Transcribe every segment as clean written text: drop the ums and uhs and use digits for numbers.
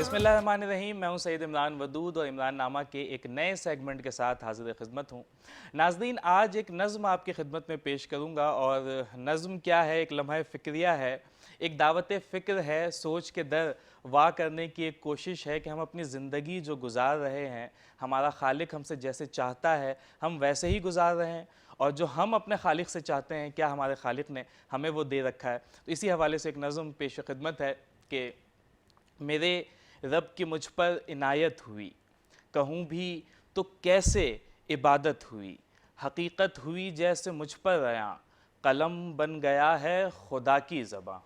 बिस्मिल्लाहिर्रहमानिर्रहीम। मैं हूं सैयद इमरान वदूद और इमरान नामा के एक नए सेगमेंट के साथ हाजिर खिदमत हूं। नाज़रीन, आज एक नज़्म आपकी खिदमत में पेश करूंगा और नज़्म क्या है, एक लम्हा फ़िक्रिया है, एक दावत फ़िक्र है, सोच के दर वाह करने की एक कोशिश है कि हम अपनी ज़िंदगी जो गुजार रहे हैं, हमारा खालिक हमसे जैसे चाहता है हम वैसे ही गुजार रहे हैं, और जो हम अपने खालिक से चाहते हैं क्या हमारे खालिक ने हमें वो दे रखा है। तो इसी हवाले से एक नज़्म पेश खिदमत है कि मेरे रब की मुझ पर इनायत हुई, कहूँ भी तो कैसे इबादत हुई, हकीकत हुई जैसे मुझ पर रया, कलम बन गया है खुदा की ज़बां।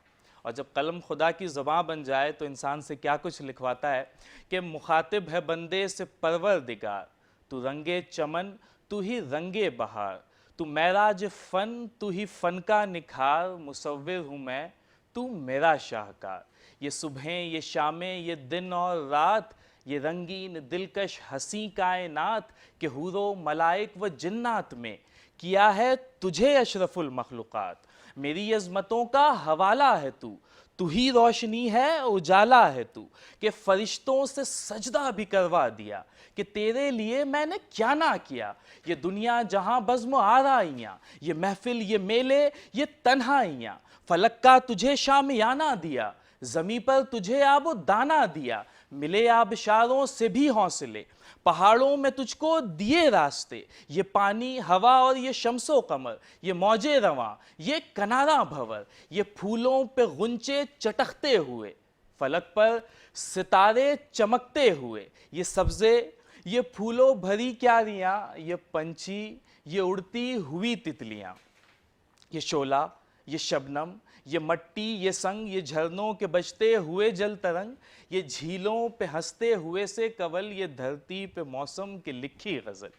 और जब कलम खुदा की ज़बां बन जाए तो इंसान से क्या कुछ लिखवाता है कि मुखातिब है बंदे से परवरदिगार, तू रंगे चमन तू ही रंगे बहार, तू महराज फ़न तू ही फ़न का निखार, मुसव्विर हूँ मैं तू मेरा शाहकार। ये सुबहें ये शामें ये दिन और रात, ये रंगीन दिलकश हंसी कायनात के हुरो मलाइक व जिन्नात में किया है तुझे अशरफुल मखलूक़ात। मेरी अज़मतों का हवाला है तू ही रोशनी है उजाला है तू, कि फ़रिश्तों से सजदा भी करवा दिया कि तेरे लिए मैंने क्या ना किया। ये दुनिया जहाँ बज़्म आराइयाँ, ये महफ़िल ये मेले ये तन्हाइयाँ, फ़लक का तुझे शामियाना दिया, ज़मी पर तुझे आबो दाना दिया, मिले आबशारों से भी हौसले, पहाड़ों में तुझको दिए रास्ते, ये पानी हवा और ये शम्सो कमर, ये मौजे रवां ये कनारा भंवर, ये फूलों पे गुंचे चटकते हुए, फलक पर सितारे चमकते हुए, ये सब्ज़े ये फूलों भरी क्यारियाँ, ये पंछी ये उड़ती हुई तितलियाँ, ये शोला ये शबनम ये मट्टी ये संग, ये झरनों के बजते हुए जल तरंग, ये झीलों पे हंसते हुए से कवल, ये धरती पे मौसम की लिखी गज़ल,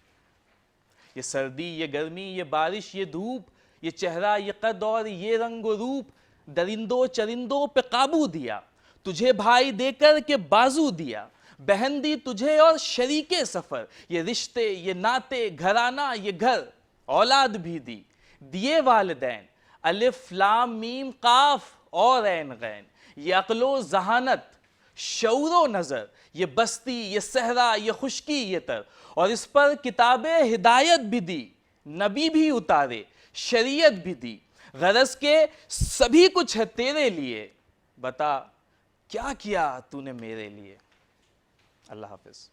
ये सर्दी ये गर्मी ये बारिश ये धूप, ये चेहरा ये कद और ये रंग रूप, दरिंदों चरिंदों पे काबू दिया, तुझे भाई देकर के बाजू दिया, बहन दी तुझे और शरीके सफ़र, ये रिश्ते ये नाते घराना ये घर, औलाद भी दी दिए वालिदैन, अलिफ लाम मीम काफ और ऐन गैन, ये अक्लो जहानत शऊरो नज़र, ये बस्ती ये सहरा ये खुशकी ये तर, और इस पर किताबे हिदायत भी दी, नबी भी उतारे शरीयत भी दी, गरज के सभी कुछ है तेरे लिए, बता क्या किया तूने मेरे लिए। अल्लाह हाफिज़।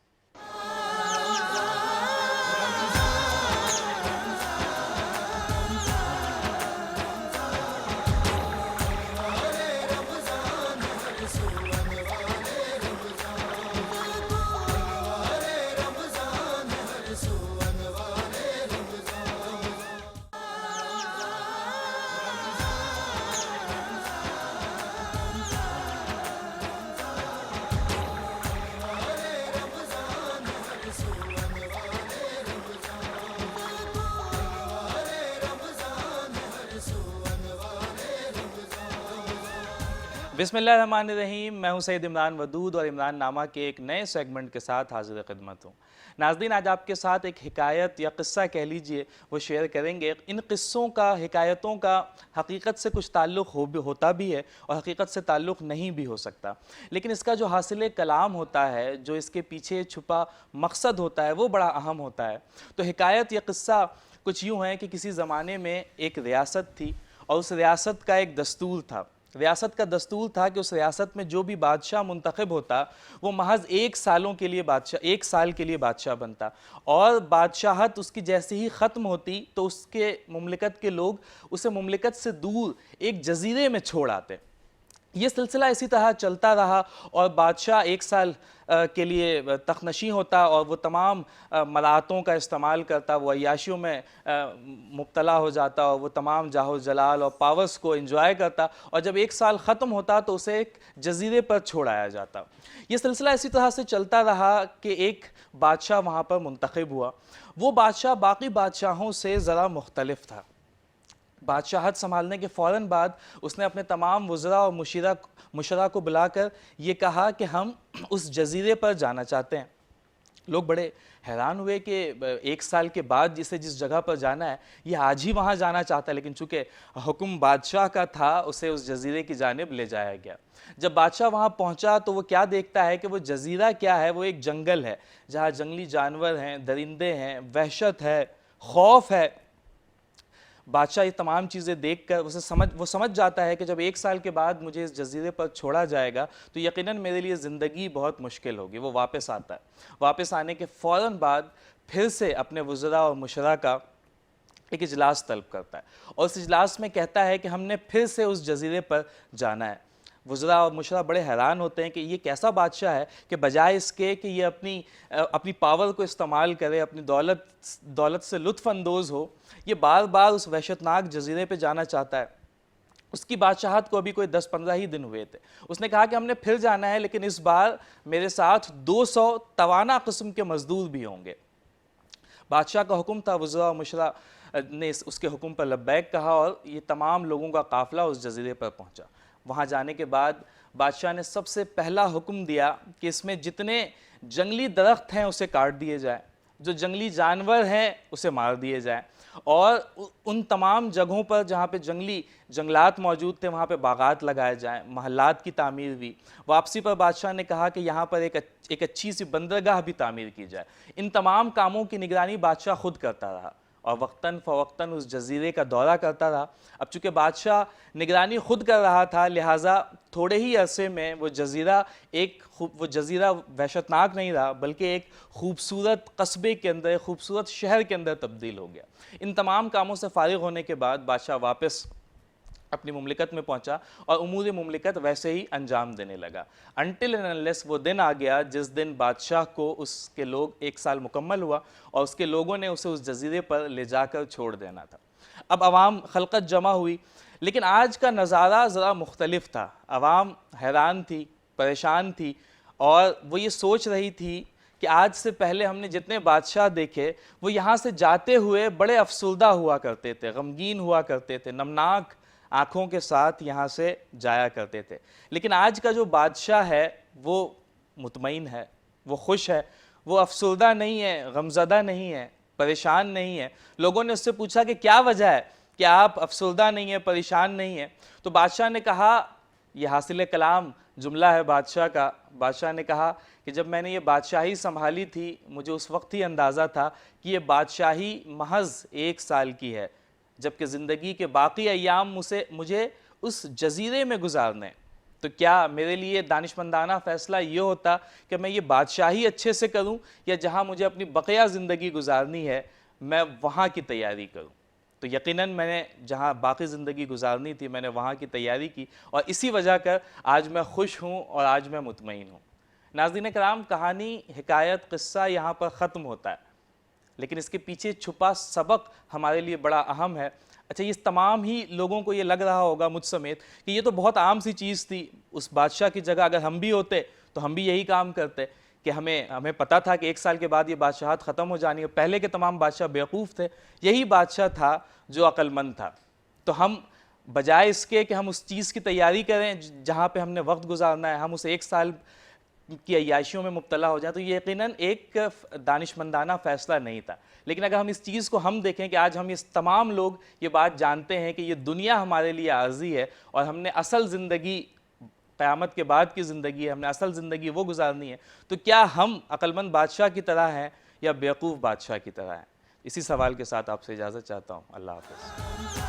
बिस्मिल्लाहिर्रहमानिर्रहीम। मैं हूं सैयद इमरान वदूद और इमरान नामा के एक नए सेगमेंट के साथ हाजिर खिदमत हूं। नाज़रीन, आज आपके साथ एक हिकायत या क़िस्सा कह लीजिए वो शेयर करेंगे। इन क़िस्सों का हिकायतों का हकीकत से कुछ ताल्लुक़ होता भी है और हकीकत से ताल्लुक़ नहीं भी हो सकता, लेकिन इसका जो हासिल कलाम होता है, जो इसके पीछे छुपा मकसद होता है, वो बड़ा अहम होता है। तो हिकायत या क़िस्सा कुछ यूँ है कि किसी ज़माने में एक रियासत थी और उस रियासत का एक दस्तूर था। रियासत का दस्तूर था कि उस रियासत में जो भी बादशाह मुंतखब होता वो महज 1 साल के लिए बादशाह बनता, और बादशाहत उसकी जैसे ही ख़त्म होती तो उसके मुमलिकत के लोग उसे मुमलिकत से दूर एक जजीरे में छोड़ आते। ये सिलसिला इसी तरह चलता रहा और बादशाह 1 साल के लिए तखनशी होता और वो तमाम मराहतों का इस्तेमाल करता, वो अय्याशियों में मुब्तला हो जाता और वो तमाम जाहो जलाल और पावर्स को एंजॉय करता, और जब 1 साल ख़त्म होता तो उसे एक जजीरे पर छोड़ाया जाता। ये सिलसिला इसी तरह से चलता रहा कि एक बादशाह वहाँ पर मुंतखब हुआ। वो बादशाह बाकी बादशाहों से ज़रा मुख्तलिफ था। बादशाहत संभालने के फ़ौरन बाद उसने अपने तमाम वज़रा और मुशरा को बुलाकर ये कहा कि हम उस जजीरे पर जाना चाहते हैं। लोग बड़े हैरान हुए कि एक साल के बाद जिसे जिस जगह पर जाना है ये आज ही वहाँ जाना चाहता है, लेकिन चूंकि हुक्म बादशाह का था उसे उस जजीरे की जानिब ले जाया गया। जब बादशाह वहाँ पहुँचा तो वो क्या देखता है कि वो जजीरा क्या है, वो एक जंगल है जहाँ जंगली जानवर हैं, दरिंदे हैं, वहशत है, खौफ है। बादशाह ये तमाम चीज़ें देखकर वो समझ जाता है कि जब एक साल के बाद मुझे इस जजीरे पर छोड़ा जाएगा तो यकीनन मेरे लिए ज़िंदगी बहुत मुश्किल होगी। वो वापस आता है। वापस आने के फ़ौरन बाद फिर से अपने वज़रा और मुशरा का एक इजलास तलब करता है और उस इजलास में कहता है कि हमने फिर से उस जजीरे पर जाना है। वज़रा और मुशरा बड़े हैरान होते हैं कि ये कैसा बादशाह है कि बजाय इसके कि ये अपनी पावर को इस्तेमाल करे, अपनी दौलत से लुत्फ़ अंदोज़ हो, ये बार बार उस वहशतनाक जजीरे पे जाना चाहता है। उसकी बादशाहत को अभी कोई 10-15 ही दिन हुए थे। उसने कहा कि हमने फिर जाना है, लेकिन इस बार मेरे साथ 200 तवाना किस्म के मजदूर भी होंगे। बादशाह का हुक्म था, वज़रा और मुशरा ने उसके हुक्म पर लब्बैक कहा और ये तमाम लोगों का काफ़िला उस जजीरे पर पहुँचा। वहाँ जाने के बाद बादशाह ने सबसे पहला हुक्म दिया कि इसमें जितने जंगली दरख्त हैं उसे काट दिए जाए, जो जंगली जानवर हैं उसे मार दिए जाए और उन तमाम जगहों पर जहाँ पे जंगलात मौजूद थे वहाँ पे बागात लगाए जाएं, महल्लात की तामीर हुई। वापसी पर बादशाह ने कहा कि यहाँ पर एक अच्छी सी बंदरगाह भी तामीर की जाए। इन तमाम कामों की निगरानी बादशाह खुद करता रहा और वक्तन फ़वक्तन उस जजीरे का दौरा करता रहा। अब चूँकि बादशाह निगरानी खुद कर रहा था, लिहाजा थोड़े ही अरसे में वो जजीरा वहशतनाक नहीं रहा, बल्कि एक खूबसूरत कस्बे के अंदर, एक खूबसूरत शहर के अंदर तब्दील हो गया। इन तमाम कामों से फारिग होने के बाद बादशाह वापस अपनी मुमलिकत में पहुंचा और उमूर मुमलिकत वैसे ही अंजाम देने लगा, अनटिल एंड अनलेस वो दिन आ गया जिस दिन बादशाह को उसके लोग एक साल मुकम्मल हुआ और उसके लोगों ने उसे उस जजीरे पर ले जाकर छोड़ देना था। अब अवाम खलकत जमा हुई, लेकिन आज का नज़ारा ज़रा मुख्तलिफ था। अवाम हैरान थी, परेशान थी और वो ये सोच रही थी कि आज से पहले हमने जितने बादशाह देखे वो यहाँ से जाते हुए बड़े अफसुर्दा हुआ करते थे, गमगीन हुआ करते थे, नमनाक आँखों के साथ यहाँ से जाया करते थे। लेकिन आज का जो बादशाह है वो मुतमईन है, वो खुश है, वो अफसुर्दा नहीं है, गमज़दा नहीं है, परेशान नहीं है। लोगों ने उससे पूछा कि क्या वजह है कि आप अफसुर्दा नहीं है, परेशान नहीं है? तो बादशाह ने कहा, यह हासिल कलाम जुमला है बादशाह का। बादशाह ने कहा कि जब मैंने ये बादशाही संभाली थी मुझे उस वक्त ही अंदाज़ा था कि ये बादशाही महज 1 साल की है, जबकि ज़िंदगी के बाकी अय्याम मुझे उस जजीरे में गुजारने। तो क्या मेरे लिए दानिशमंदाना फ़ैसला ये होता कि मैं ये बादशाही अच्छे से करूं या जहां मुझे अपनी बकिया ज़िंदगी गुजारनी है मैं वहां की तैयारी करूं? तो यकीनन मैंने जहां बाकी ज़िंदगी गुजारनी थी मैंने वहां की तैयारी की और इसी वजह कर आज मैं खुश हूं और आज मैं मुतमईन हूं। नाज़रीन कराम, कहानी, हिकायत, क़िस्सा यहाँ पर ख़त्म होता है, लेकिन इसके पीछे छुपा सबक हमारे लिए बड़ा अहम है। अच्छा, ये तमाम ही लोगों को ये लग रहा होगा मुझ समेत कि ये तो बहुत आम सी चीज़ थी। उस बादशाह की जगह अगर हम भी होते तो हम भी यही काम करते कि हमें पता था कि 1 साल के बाद ये बादशाहत ख़त्म हो जानी है। पहले के तमाम बादशाह बेवकूफ़ थे, यही बादशाह था जो अक्लमंद था। तो हम बजाय इसके कि हम उस चीज़ की तैयारी करें जहाँ पे हमने वक्त गुजारना है, हम उस 1 साल की अय्याशियों में मुब्तला हो जाए, तो ये यकीनन एक दानिशमंदाना फ़ैसला नहीं था। लेकिन अगर हम इस चीज़ को हम देखें कि आज हम इस तमाम लोग ये बात जानते हैं कि ये दुनिया हमारे लिए आर्जी है और हमने असल ज़िंदगी क़यामत के बाद की ज़िंदगी है, हमने असल ज़िंदगी वो गुजारनी है, तो क्या हम अक्लमंद बादशाह की तरह हैं या बेवकूफ़ बादशाह की तरह हैं? इसी सवाल के साथ आपसे इजाज़त चाहता हूँ। अल्लाह हाफ़िज़।